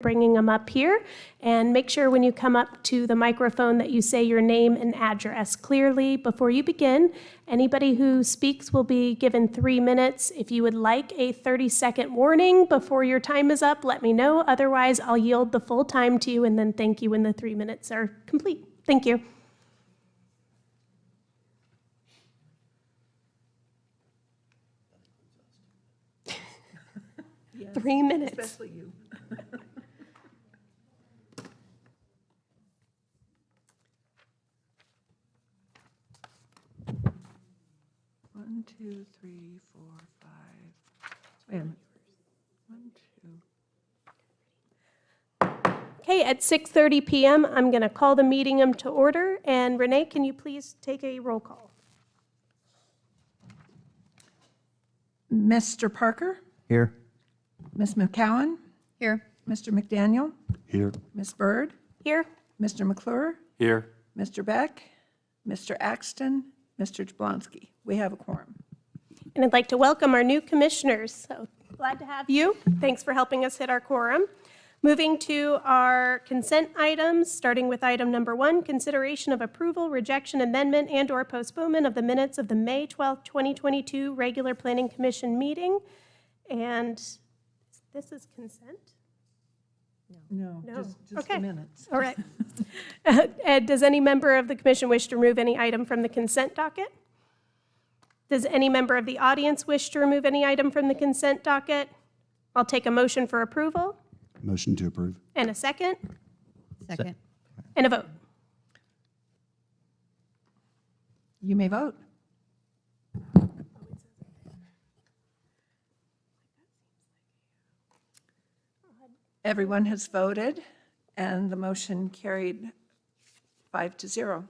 bringing them up here, and make sure when you come up to the microphone that you say your name and address clearly before you begin. Anybody who speaks will be given 3 minutes. If you would like a 30-second warning before your time is up, let me know. Otherwise, I'll yield the full time to you and then thank you when the 3 minutes are complete. Thank you. Yes, 3 minutes. especially you. 1, 2, 3, 4, 5. Wait a minute. 1, 2. Okay, at 6:30 p.m., I'm going to call the meeting to order. And Renee, can you please take a roll call? Mr. Parker? Here. Ms. McCowan? Here. Mr. McDaniel? Here. Ms. Byrd? Here. Mr. McClure? Here. Mr. Beck? Mr. Axton? Mr. Jablonski? We have a quorum. And I'd like to welcome our new commissioners. So glad to have you. Thanks for helping us hit our quorum. Moving to our consent items, starting with item number 1, consideration of approval, rejection, amendment, and/or postponement of the minutes of the May 12, 2022 regular Planning Commission meeting. And this is consent? No, No. just Okay. a minute. All right. Ed, does any member of the commission wish to remove any item from the consent docket? Does any member of the audience wish to remove any item from the consent docket? I'll take a motion for approval. Motion to approve. And a second. Second. And a vote. You may vote. Everyone has voted, and the motion carried 5-0.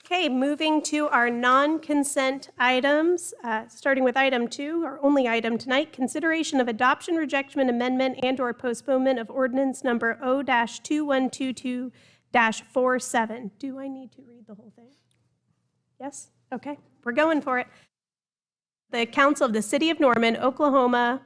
Okay, moving to our non-consent items, starting with item 2, our only item tonight, consideration of adoption, rejection, amendment, and/or postponement of ordinance number O-2122-47. Do I need to read the whole thing? Yes? Okay, we're going for it. The Council of the City of Norman, Oklahoma,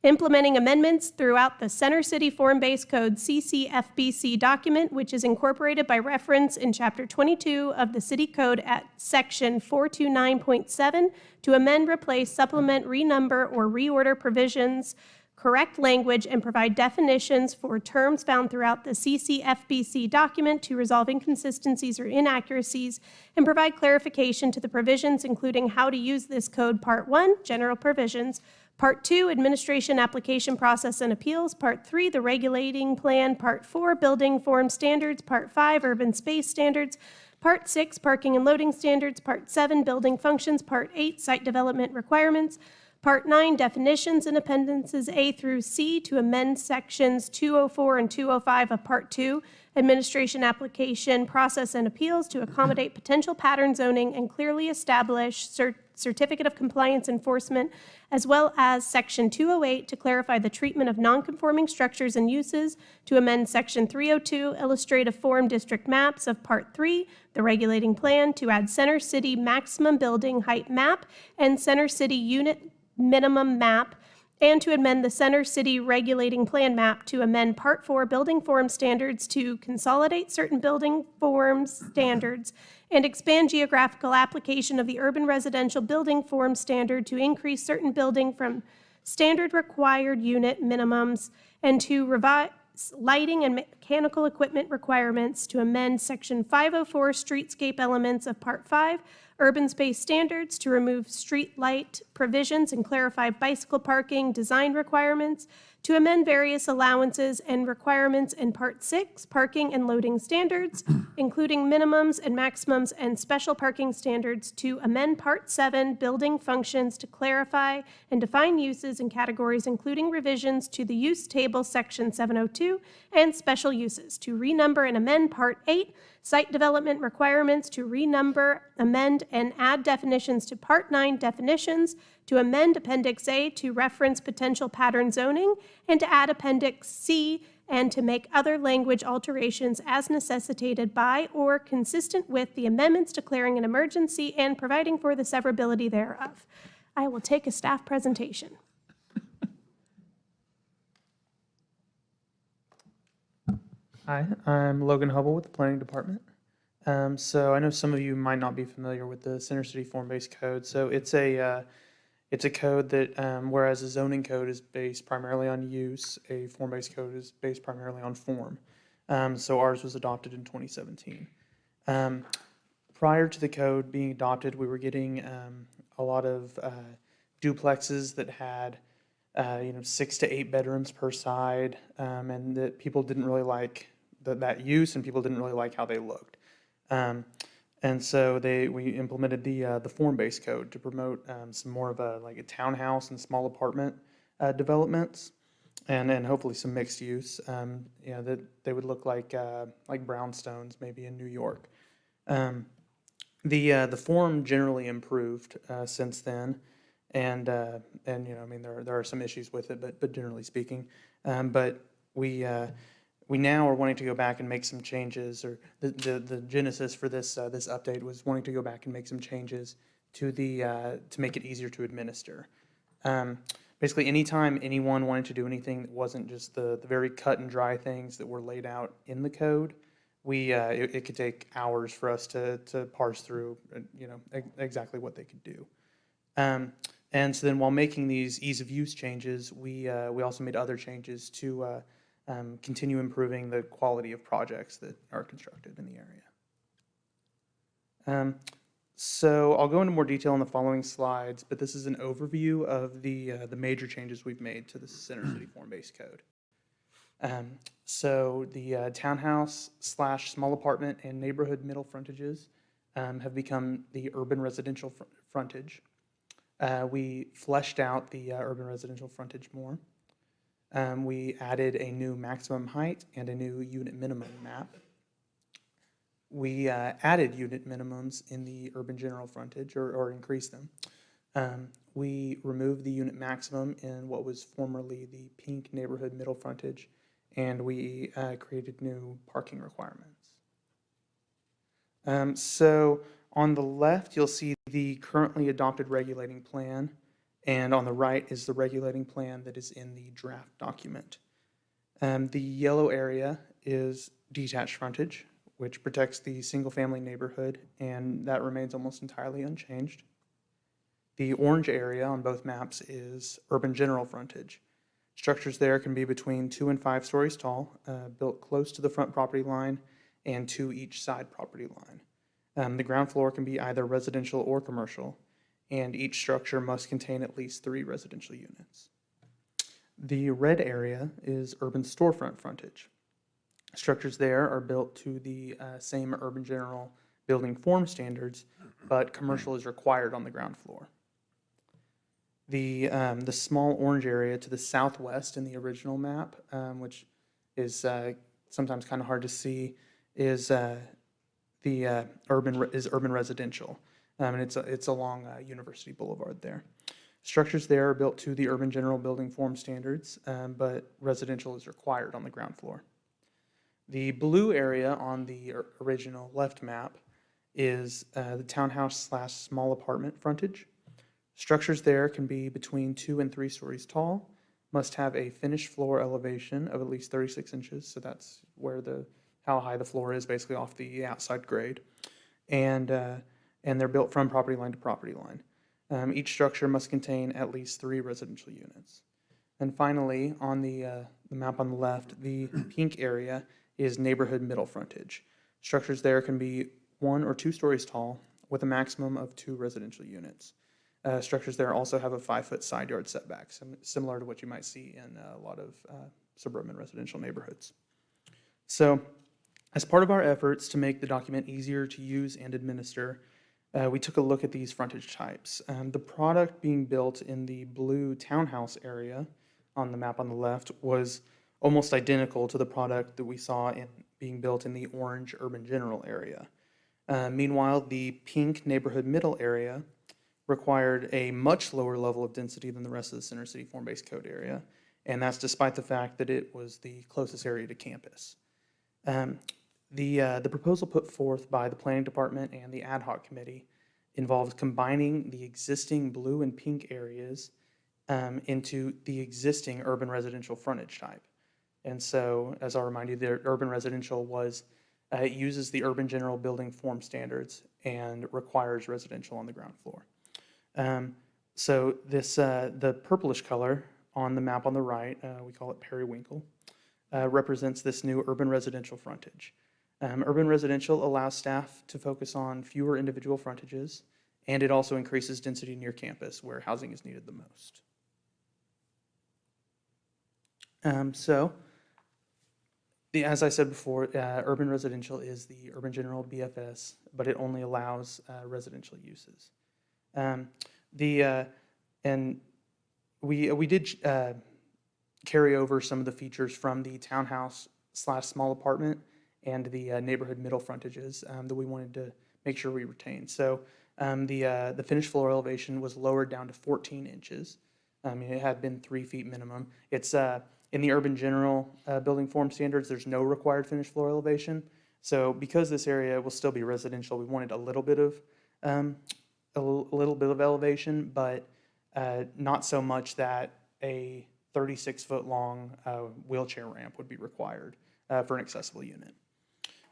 implementing amendments throughout the Center City Form-Based Code CCFBC document, which is incorporated by reference in Chapter 22 of the City Code at Section 429.7 to amend, replace, supplement, renumber, or reorder provisions, correct language, and provide definitions for terms found throughout the CCFBC document to resolve inconsistencies or inaccuracies and provide clarification to the provisions, including how to use this code. Part 1, General Provisions. Part 2, Administration, Application, Process, and Appeals. Part 3, the Regulating Plan. Part 4, Building Form Standards. Part 5, Urban Space Standards. Part 6, Parking and Loading Standards. Part 7, Building Functions. Part 8, Site Development Requirements. Part 9, Definitions and Appendices A through C to amend Sections 204 and 205 of Part 2, Administration, Application, Process, and Appeals to accommodate potential pattern zoning and clearly establish Certificate of Compliance enforcement, as well as Section 208 to clarify the treatment of nonconforming structures and uses, to amend Section 302, Illustrative Form District Maps of Part 3, the Regulating Plan, to add Center City Maximum Building Height Map and Center City Unit Minimum Map, and to amend the Center City Regulating Plan Map to amend Part 4 Building Form Standards to consolidate certain building forms standards and expand geographical application of the Urban Residential Building Form Standard to increase certain building from standard required unit minimums and to revise lighting and mechanical equipment requirements, to amend Section 504 Streetscape Elements of Part 5 Urban Space Standards to remove street light provisions and clarify bicycle parking design requirements, to amend various allowances and requirements in Part 6 Parking and Loading Standards, including minimums and maximums and special parking standards, to amend Part 7 Building Functions to clarify and define uses and categories, including revisions to the Use Table Section 702 and special uses, to renumber and amend Part 8 Site Development Requirements, to renumber, amend, and add definitions to Part 9 Definitions, to amend Appendix A to reference potential pattern zoning, and to add Appendix C, and to make other language alterations as necessitated by or consistent with the amendments declaring an emergency and providing for the severability thereof. I will take a staff presentation. Hi, I'm Logan Hubble with the Planning Department. So I know some of you might not be familiar with the Center City Form-Based Code. So it's a code that, whereas a zoning code is based primarily on use, a form-based code is based primarily on form. So ours was adopted in 2017. Prior to the code being adopted, we were getting a lot of duplexes that had 6 to 8 bedrooms per side, and that people didn't really like that use, and people didn't really like how they looked. And so we implemented the form-based code to promote some more of a townhouse and small apartment developments, and hopefully some mixed use. That they would look like brownstones maybe in New York. The form generally improved since then, and I mean there are some issues with it, but generally speaking, but we now are wanting to go back and make some changes, or the genesis for this update was wanting to go back and make some changes to to make it easier to administer. Basically, anytime anyone wanted to do anything that wasn't just the very cut and dry things that were laid out in the code, it could take hours for us to parse through, exactly what they could do. And so then, while making these ease of use changes, we also made other changes to continue improving the quality of projects that are constructed in the area. So I'll go into more detail in the following slides, but this is an overview of the major changes we've made to the Center City Form-Based Code. So the townhouse / small apartment and neighborhood middle frontages have become the urban residential frontage. We fleshed out the urban residential frontage more. We added a new maximum height and a new unit minimum map. We added unit minimums in the urban general frontage, or increased them. We removed the unit maximum in what was formerly the pink neighborhood middle frontage, and we created new parking requirements. So on the left, you'll see the currently adopted regulating plan, and on the right is the regulating plan that is in the draft document. The yellow area is detached frontage, which protects the single-family neighborhood, and that remains almost entirely unchanged. The orange area on both maps is urban general frontage. Structures there can be between 2 and 5 stories tall, built close to the front property line and to each side property line. The ground floor can be either residential or commercial, and each structure must contain at least 3 residential units. The red area is urban storefront frontage. Structures there are built to the same urban general building form standards, but commercial is required on the ground floor. The small orange area to the southwest in the original map, which is sometimes kind of hard to see, is urban residential, and it's along University Boulevard there. Structures there are built to the urban general building form standards, but residential is required on the ground floor. The blue area on the original left map is the townhouse / small apartment frontage. Structures there can be between 2 and 3 stories tall, must have a finished floor elevation of at least 36 inches, so that's where how high the floor is, basically off the outside grade, and they're built from property line to property line. Each structure must contain at least 3 residential units. And finally, on the map on the left, the pink area is neighborhood middle frontage. Structures there can be 1 or 2 stories tall with a maximum of 2 residential units. Structures there also have a 5-foot side yard setback, similar to what you might see in a lot of suburban residential neighborhoods. So, as part of our efforts to make the document easier to use and administer, we took a look at these frontage types. The product being built in the blue townhouse area on the map on the left was almost identical to the product that we saw being built in the orange urban general area. Meanwhile, the pink neighborhood middle area required a much lower level of density than the rest of the Center City Form-Based Code area, and that's despite the fact that it was the closest area to campus. The proposal put forth by the Planning Department and the Ad Hoc Committee involves combining the existing blue and pink areas into the existing urban residential frontage type. And so, as I'll remind you, the urban residential it uses the urban general building form standards and requires residential on the ground floor. So the purplish color on the map on the right, we call it periwinkle, represents this new urban residential frontage. Urban residential allows staff to focus on fewer individual frontages, and it also increases density near campus where housing is needed the most. As I said before, urban residential is the urban general BFS, but it only allows residential uses. And we did carry over some of the features from the townhouse / small apartment and the neighborhood middle frontages that we wanted to make sure we retained. So the finished floor elevation was lowered down to 14 inches. It had been 3 feet minimum. It's in the urban general building form standards, there's no required finished floor elevation. So because this area will still be residential, we wanted a little bit of elevation, but not so much that a 36-foot long wheelchair ramp would be required for an accessible unit.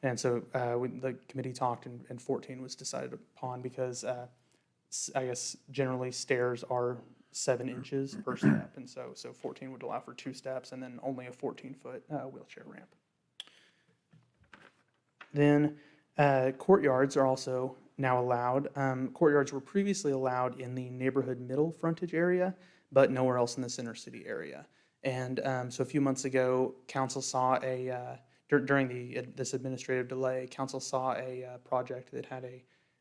And so the committee talked, and 14 was decided upon because I guess generally stairs are 7 inches per step, and so 14 would allow for 2 steps, and then only a 14-foot wheelchair ramp. Then courtyards are also now allowed. Courtyards were previously allowed in the neighborhood middle frontage area, but nowhere else in the center city area. And so a few months ago, council saw during this administrative delay, council saw a project that had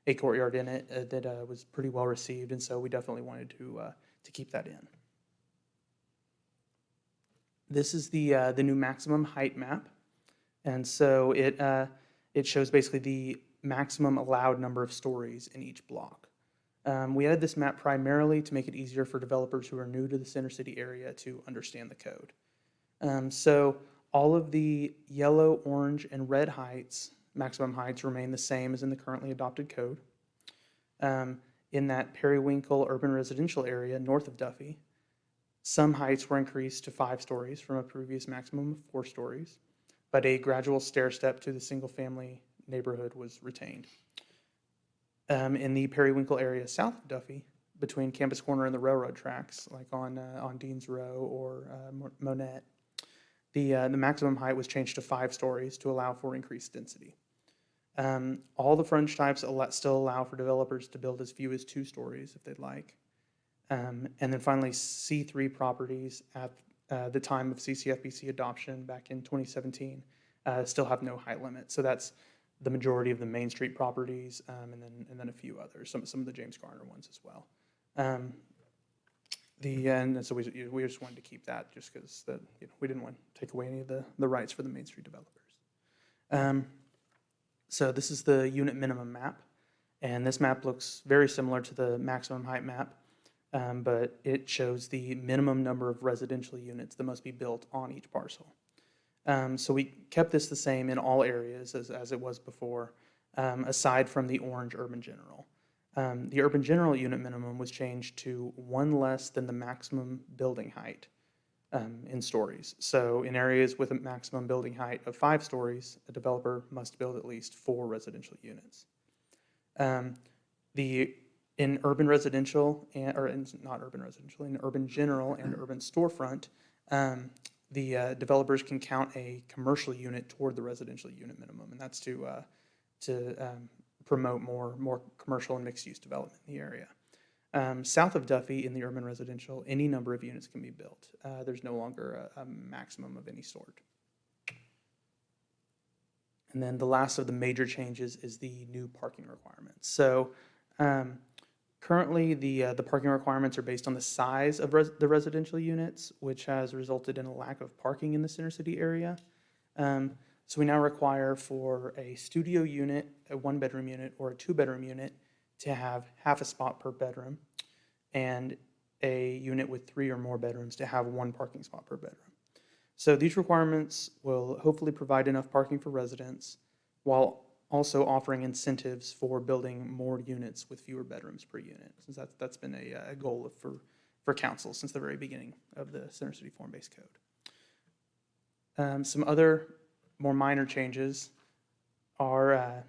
a courtyard in it that was pretty well received, and so we definitely wanted to keep that in. This is the new maximum height map, and so it shows basically the maximum allowed number of stories in each block. We added this map primarily to make it easier for developers who are new to the center city area to understand the code. So all of the yellow, orange, and red maximum heights remain the same as in the currently adopted code. In that periwinkle urban residential area north of Duffy, some heights were increased to 5 stories from a previous maximum of 4 stories, but a gradual stair step to the single-family neighborhood was retained. In the periwinkle area south of Duffy, between Campus Corner and the railroad tracks, like on Dean's Row or Monette, the maximum height was changed to 5 stories to allow for increased density. All the frontage types still allow for developers to build as few as 2 stories if they'd like. And then finally, C3 properties at the time of CCFBC adoption back in 2017 still have no height limit. So that's the majority of the Main Street properties, and then a few others, some of the James Garner ones as well. And so we just wanted to keep that just because we didn't want to take away any of the rights for the Main Street developers. So this is the unit minimum map, and this map looks very similar to the maximum height map, but it shows the minimum number of residential units that must be built on each parcel. So we kept this the same in all areas as it was before, aside from the orange urban general. The urban general unit minimum was changed to 1 less than the maximum building height in stories. So in areas with a maximum building height of 5 stories, a developer must build at least 4 residential units. In urban residential, in urban general and urban storefront, the developers can count a commercial unit toward the residential unit minimum, and that's to promote more commercial and mixed-use development in the area. South of Duffy, in the urban residential, any number of units can be built. There's no longer a maximum of any sort. And then the last of the major changes is the new parking requirements. So currently, the parking requirements are based on the size of the residential units, which has resulted in a lack of parking in the center city area. So we now require for a studio unit, a 1-bedroom unit, or a 2-bedroom unit to have half a spot per bedroom, and a unit with 3 or more bedrooms to have 1 parking spot per bedroom. So these requirements will hopefully provide enough parking for residents while also offering incentives for building more units with fewer bedrooms per unit, since that's been a goal for council since the very beginning of the Center City Form-Based Code. Some other more minor changes are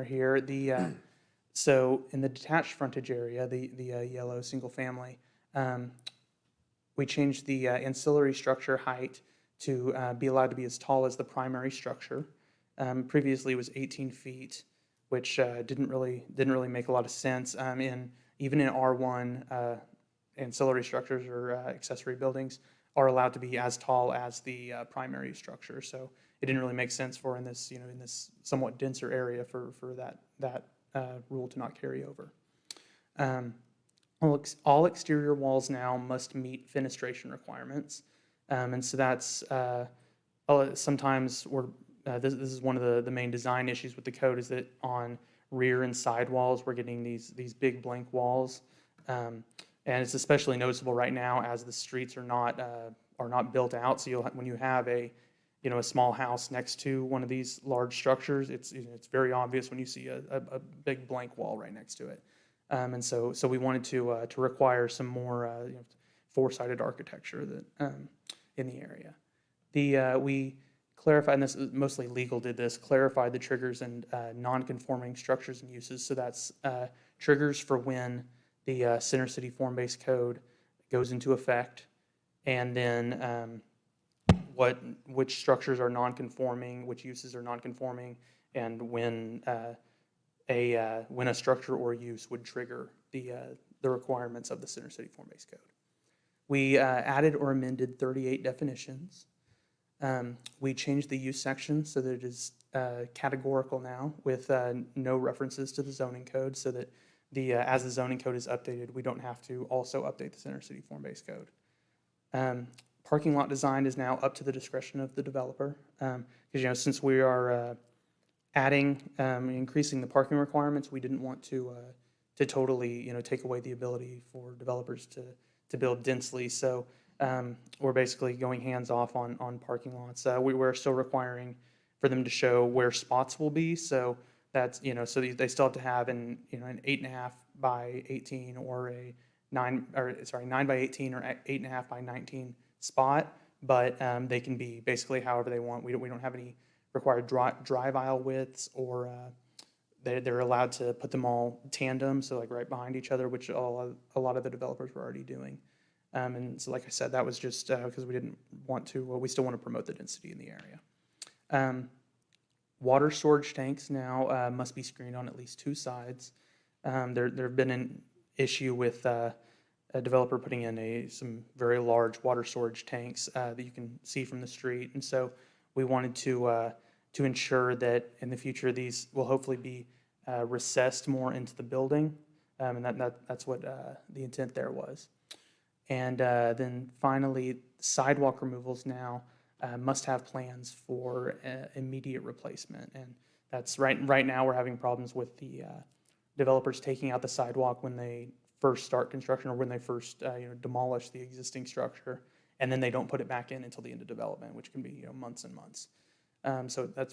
here. So in the detached frontage area, the yellow single family, we changed the ancillary structure height to be allowed to be as tall as the primary structure. Previously, it was 18 feet, which didn't really make a lot of sense. Even in R1, ancillary structures or accessory buildings are allowed to be as tall as the primary structure. So it didn't really make sense in this somewhat denser area for that rule to not carry over. All exterior walls now must meet fenestration requirements, and so that's sometimes this is one of the main design issues with the code, is that on rear and side walls we're getting these big blank walls, and it's especially noticeable right now as the streets are not built out. So when you have a small house next to one of these large structures, it's very obvious when you see a big blank wall right next to it. And so we wanted to require some more four-sided architecture that in the area. We clarified, and this is mostly legal did this, clarified the triggers and non-conforming structures and uses. So that's triggers for when the Center City form-based code goes into effect, and then which structures are non-conforming, which uses are non-conforming, and when a structure or use would trigger the requirements of the Center City form-based code. We added or amended 38 definitions. We changed the use section so that it is categorical now, with no references to the zoning code, so that as the zoning code is updated, we don't have to also update the Center City form-based code. Parking lot design is now up to the discretion of the developer, because since we are increasing the parking requirements, we didn't want to totally take away the ability for developers to build densely. So we're basically going hands off on parking lots. We're still requiring for them to show where spots will be. So that's so they still have to have an 8.5 by 18 or a 9 by 18 or 8.5 by 19 spot, but they can be basically however they want. We don't have any required drive aisle widths, or they're allowed to put them all tandem, so like right behind each other, which a lot of the developers were already doing. And so, like I said, that was just because we didn't want to. We still want to promote the density in the area. Water storage tanks now must be screened on at least two sides. There have been an issue with a developer putting in some very large water storage tanks that you can see from the street, and so we wanted to ensure that in the future these will hopefully be recessed more into the building, and that's what the intent there was. And then finally, sidewalk removals now must have plans for immediate replacement, and that's right now we're having problems with the developers taking out the sidewalk when they first start construction, or when they first demolish the existing structure, and then they don't put it back in until the end of development, which can be months and months.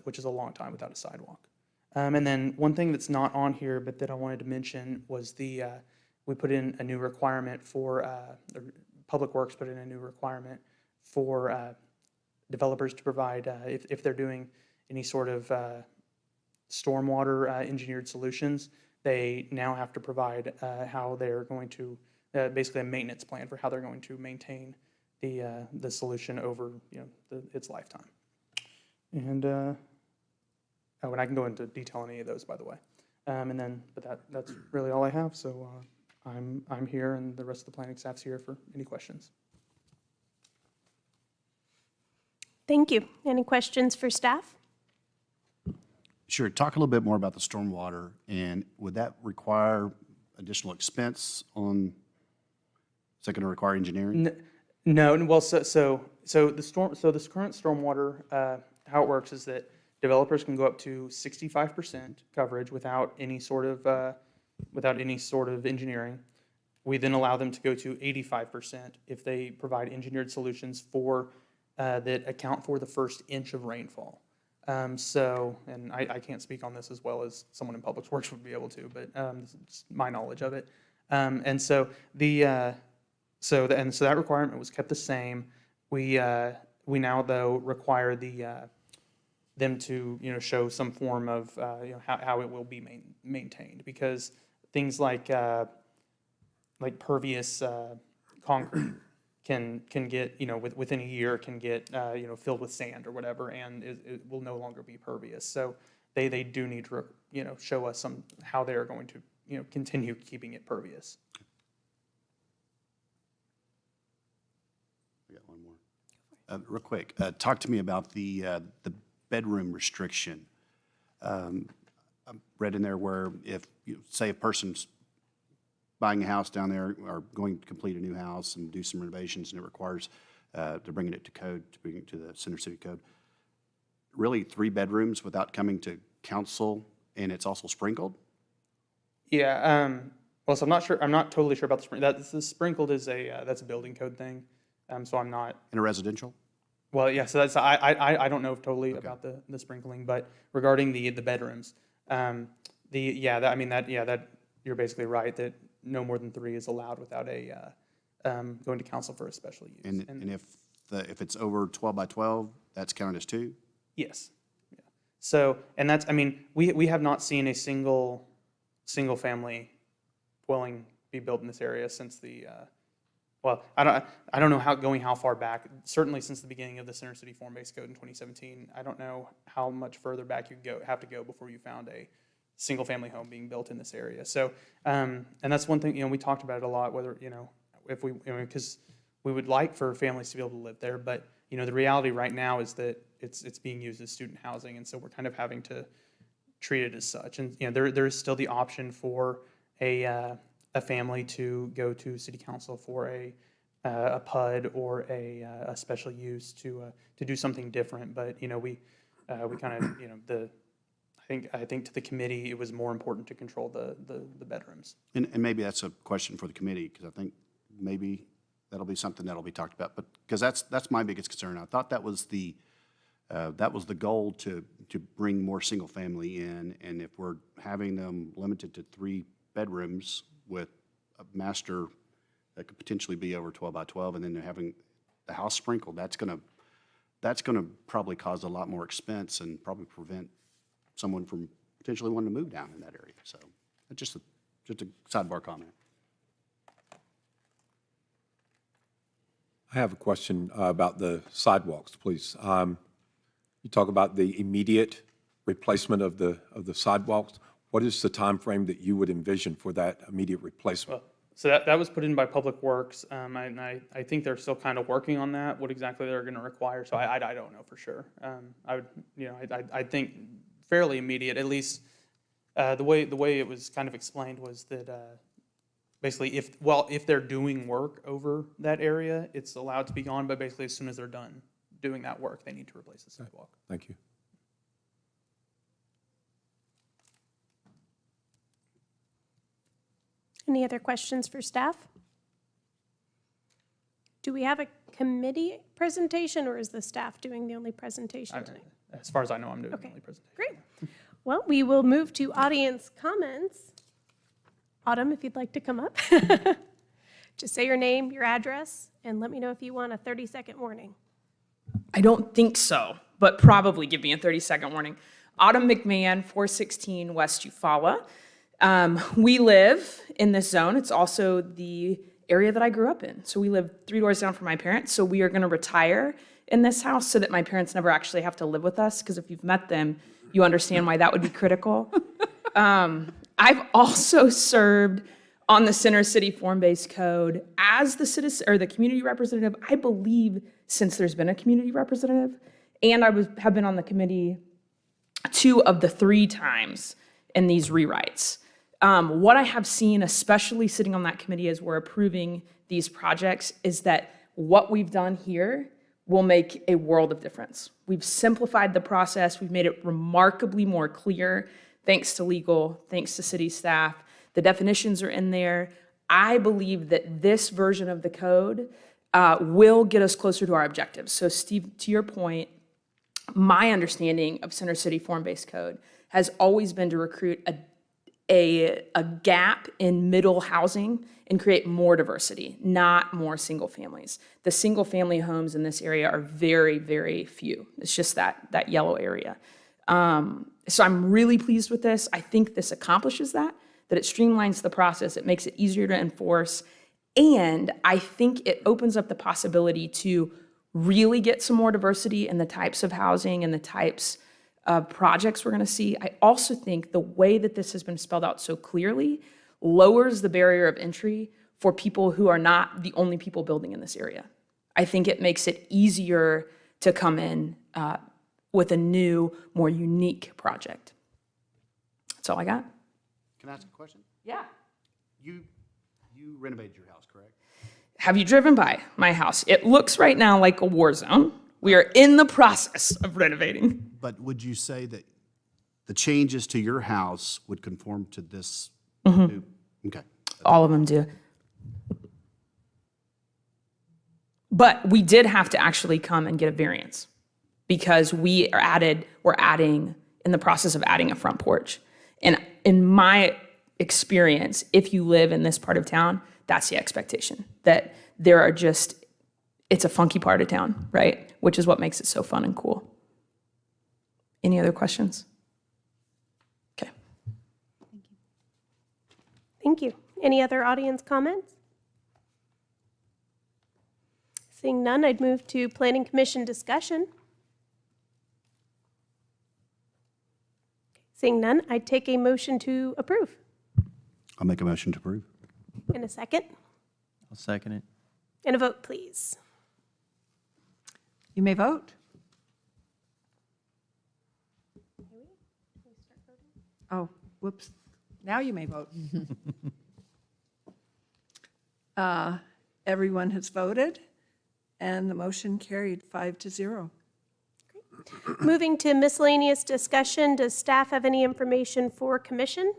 Which is a long time without a sidewalk. And then one thing that's not on here, but that I wanted to mention, was we put in a new requirement for Public Works put in a new requirement for developers to provide if they're doing any sort of stormwater engineered solutions. They now have to provide how they're going to basically a maintenance plan for how they're going to maintain the solution over its lifetime. And and I can go into detail on any of those, by the way. But that's really all I have. So I'm here, and the rest of the planning staff's here for any questions. Thank you. Any questions for staff? Sure. Talk a little bit more about the stormwater, and would that require additional expense on? Is that going to require engineering? No. Well, so this current stormwater, how it works is that developers can go up to 65% coverage without any sort of engineering. We then allow them to go to 85% if they provide engineered solutions that account for the first inch of rainfall. And I can't speak on this as well as someone in Public Works would be able to, but it's my knowledge of it. So that requirement was kept the same. We we now, though, require them to, show some form of, how it will be maintained, because things like pervious concrete can get, within a year can get, filled with sand or whatever, and it will no longer be pervious. So they do need to, show us how they are going to, continue keeping it pervious. I got one more. Real quick, talk to me about the bedroom restriction. I read in there where if, say a person's buying a house down there or going to complete a new house and do some renovations, and it requires to bring it to code, to bring it to the Center City Code, really 3 bedrooms without coming to council, and it's also sprinkled? Yeah, well, so I'm not totally sure about the sprinkle. The sprinkled is that's a building code thing. So I'm not, In a residential? well, yeah, so that's, I don't know totally about the sprinkling, but regarding the bedrooms, that you're basically right, that no more than 3 is allowed without going to council for a special use. And if it's over 12 by 12, that's counted as 2? Yes. Yeah. So, and that's, we have not seen a single family dwelling be built in this area since I don't know how far back, certainly since the beginning of the Center City Form-Based Code in 2017. I don't know how much further back you have to go before you found a single family home being built in this area. So, and that's one thing, we talked about it a lot, whether, if we, because we would like for families to be able to live there, but, the reality right now is that it's being used as student housing, and so we're kind of having to treat it as such. And, there is still the option for a family to go to city council for a PUD or a special use to do something different. But, we kind of, I think to the committee, it was more important to control the bedrooms. And maybe that's a question for the committee, because I think maybe that'll be something that'll be talked about. But because that's my biggest concern. I thought that was the goal, to bring more single family in. And if we're having them limited to 3 bedrooms with a master that could potentially be over 12 by 12, and then they're having the house sprinkled, that's gonna probably cause a lot more expense and probably prevent someone from potentially wanting to move down in that area. So just a sidebar comment. I have a question about the sidewalks, please. You talk about the immediate replacement of the sidewalks. What is the time frame that you would envision for that immediate replacement? Well, so that was put in by Public Works, and I think they're still kind of working on that, what exactly they're going to require. So I don't know for sure. I think fairly immediate, at least. The way it was kind of explained was that basically if they're doing work over that area, it's allowed to be gone. But basically, as soon as they're done doing that work, they need to replace the sidewalk. Thank you. Any other questions for staff? Do we have a committee presentation, or is the staff doing the only presentation tonight? As far as I know, I'm doing the Okay. only presentation. Great. Well, we will move to audience comments. Autumn, if you'd like to come up. Just say your name, your address, and let me know if you want a 30-second warning. I don't think so, but probably give me a 30-second warning. Autumn McMahon, 416 West Eufaula. We live in this zone. It's also the area that I grew up in. So we live 3 doors down from my parents. So we are going to retire in this house so that my parents never actually have to live with us. Because if you've met them, you understand why that would be critical. I've also served on the Center City Form-Based Code as the citizen or the community representative, I believe, since there's been a community representative. And I have been on the committee 2 of the 3 times in these rewrites. What I have seen, especially sitting on that committee as we're approving these projects, is that what we've done here will make a world of difference. We've simplified the process. We've made it remarkably more clear, thanks to legal, thanks to city staff. The definitions are in there. I believe that this version of the code will get us closer to our objectives. So Steve, to your point, my understanding of Center City Form-Based Code has always been to recruit a gap in middle housing and create more diversity, not more single families. The single family homes in this area are very, very few. It's just that yellow area. So I'm really pleased with this. I think this accomplishes that it streamlines the process, it makes it easier to enforce, and I think it opens up the possibility to really get some more diversity in the types of housing and the types of projects we're gonna see. I also think the way that this has been spelled out so clearly lowers the barrier of entry for people who are not the only people building in this area. I think it makes it easier to come in with a new, more unique project. That's all I got. Can I ask a question? Yeah. You renovated your house, correct? Have you driven by my house? It looks right now like a war zone. We are in the process of renovating. But would you say that the changes to your house would conform to this Mm-hmm. new? Okay. All of them do. But we did have to actually come and get a variance because we're adding, in the process of adding a front porch. And in my experience, if you live in this part of town, that's the expectation, that there are just, it's a funky part of town, right? Which is what makes it so fun and cool. Any other questions? Okay. Thank you. Any other audience comments? Seeing none, I'd move to Planning Commission discussion. Seeing none, I'd take a motion to approve. I'll make a motion to approve. In a second. I'll second it. And a vote, please. You may vote. Oh, whoops. Now you may vote. Everyone has voted, and the motion carried 5-0. Moving to miscellaneous discussion, does staff have any information for commission?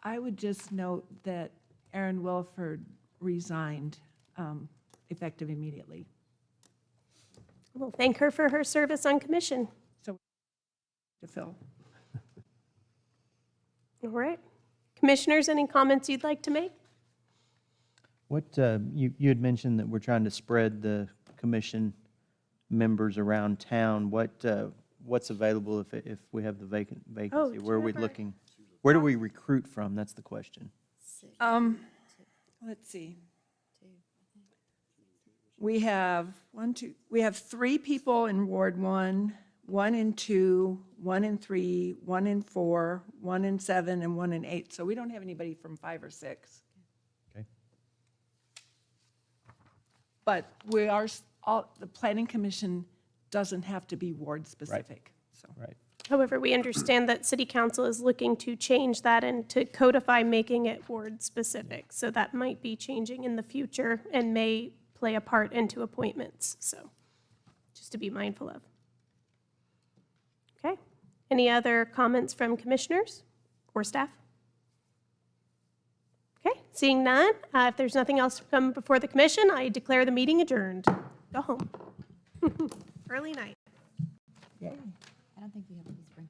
I would just note that Erin Wilford resigned effective immediately. We'll thank her for her service on commission. So, to fill. All right. Commissioners, any comments you'd like to make? What, you had mentioned that we're trying to spread the commission members around town. What's available if we have the vacancy? Where are we Jennifer. looking? Where do we recruit from? That's the question. Let's see. We have we have 3 people in Ward 1, 1 in 2, 1 in 3, 1 in 4, 1 in 7, and 1 in 8. So we don't have anybody from 5 or 6. Okay. But the Planning Commission doesn't have to be ward-specific, so. Right. However, we understand that City Council is looking to change that and to codify making it ward-specific. So that might be changing in the future and may play a part into appointments. So just to be mindful of. Okay. Any other comments from commissioners or staff? Okay, seeing none, if there's nothing else to come before the commission, I declare the meeting adjourned. Go home. Early night. I don't think we have any spring.